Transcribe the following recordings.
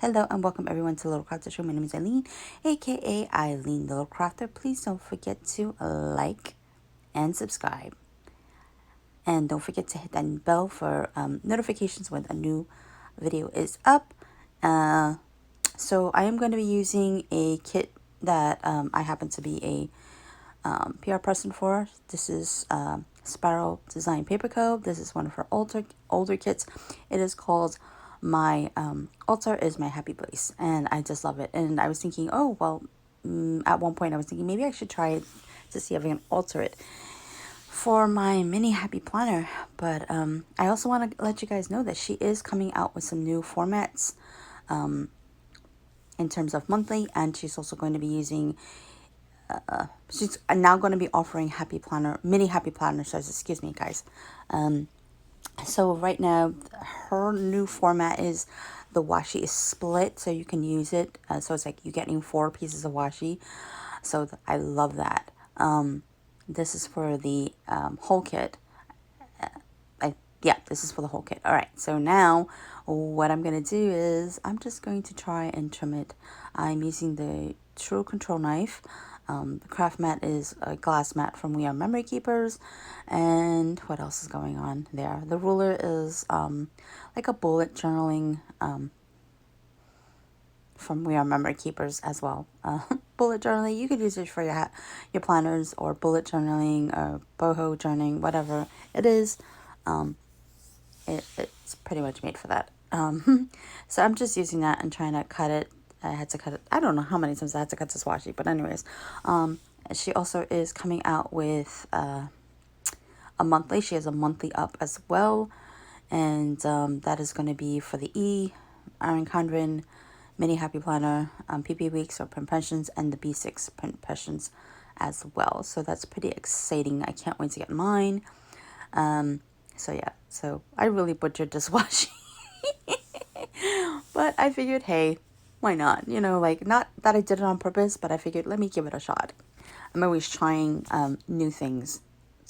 Hello and welcome everyone to Little Crafter Show. My name is Eileen, aka Eileen the Little Crafter. Please don't forget to like and subscribe. And don't forget to hit that bell for notifications when a new video is up. So I am going to be using a kit that I happen to be a PR person for. This is Spiral Design Paper Co. This is one of her older kits. It is called My Altar is My Happy Place, and I just love it. And I was thinking, oh well, at one point I was thinking maybe I should try it to see if I can alter it for my mini happy planner. But I also want to let you guys know that she is coming out with some new formats in terms of monthly, and she's also going to be using she's now going to be offering mini happy planner sizes, excuse me guys. So right now her new format is the washi is split, so you can use it, so it's like you're getting 4 pieces of washi. So I love that. This is for the whole kit. Yeah, this is for the whole kit. All right, so now what I'm going to do is I'm just going to try and trim it. I'm using the True Control knife. The craft mat is a glass mat from We Are Memory Keepers. And what else is going on there? The ruler is like a bullet journaling from We Are Memory Keepers as well. Bullet journaling, you could use it for your planners, or bullet journaling, or boho journaling, whatever it is. It's pretty much made for that. So I'm just using that and trying to cut it. I had to cut it. I don't know how many times I had to cut this washi, but anyways, she also is coming out with a monthly. She has a monthly up as well, and that is going to be for the Iron Condren Mini Happy Planner, PP Weeks or Print Pressions, and the B6 Print Pressions as well. So that's pretty exciting. I can't wait to get mine. So yeah, so I really butchered this washi. But I figured, hey, why not? You know, like, not that I did it on purpose, but I figured, let me give it a shot. I'm always trying new things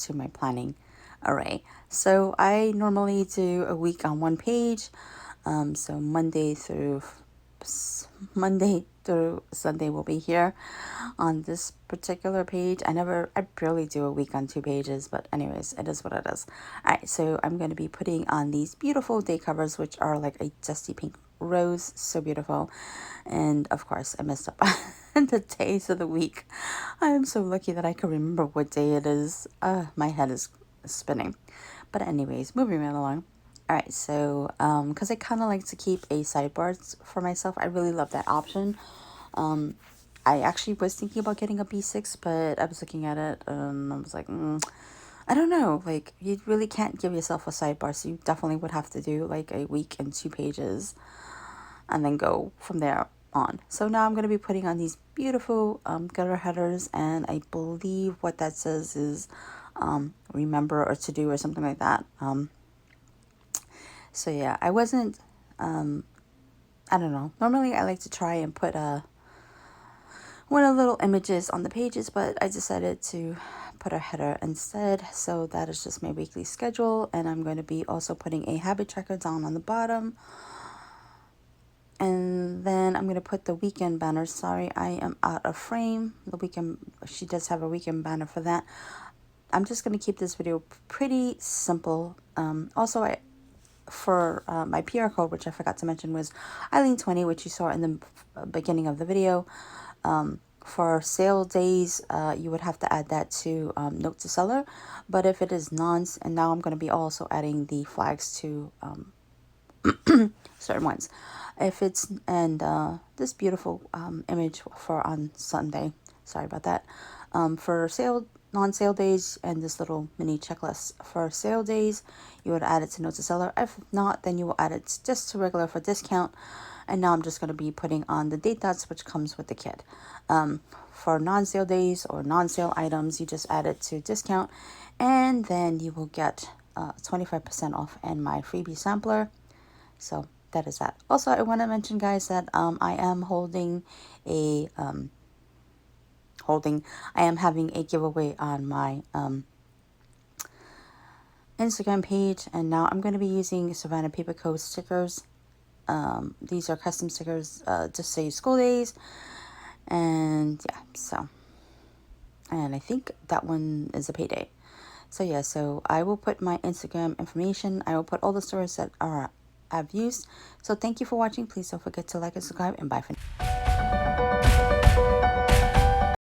to my planning array. So I normally do a week on one page. So Monday through Sunday will be here on this particular page. I barely do a week on 2 pages, but anyways, it is what it is. Alright, so I'm going to be putting on these beautiful day covers, which are like a dusty pink rose, so beautiful. And of course I messed up the days of the week. I am so lucky that I can remember what day it is. My head is spinning. But anyways, moving right along. All right, so because I kind of like to keep a sidebar for myself, I really love that option. I actually was thinking about getting a B6, but I was looking at it and I was like, I don't know. Like, you really can't give yourself a sidebar, so you definitely would have to do like a week and 2 pages and then go from there on. So now I'm going to be putting on these beautiful gutter headers, and I believe what that says is remember or to do or something like that. So yeah, I wasn't, I don't know. Normally I like to try and put one of the little images on the pages, but I decided to put a header instead. So that is just my weekly schedule. And I'm going to be also putting a habit tracker down on the bottom. And then I'm going to put the weekend banner. Sorry, I am out of frame. The weekend, she does have a weekend banner for that. I'm just going to keep this video pretty simple. Also, for my PR code, which I forgot to mention, was Eileen20, which you saw in the beginning of the video. For sale days, you would have to add that to note to seller. But if it is nonce, and now I'm going to be also adding the flags to certain ones. If it's, and this beautiful image for on Sunday, sorry about that, for non-sale days, and this little mini checklist for sale days, you would add it to note to seller. If not, then you will add it just to regular for discount. And now I'm just going to be putting on the date dots, which comes with the kit. For non-sale days or non-sale items, you just add it to discount, and then you will get 25% off and my freebie sampler. So that is that. Also, I want to mention, guys, that I am having a giveaway on my Instagram page, and now I'm going to be using Savannah Paper Co stickers These are custom stickers, just say school days. And yeah, so, and I think that one is a payday. So yeah, so I will put my Instagram information. I will put all the stores that I've used. So thank you for watching. Please don't forget to like and subscribe, and bye for now.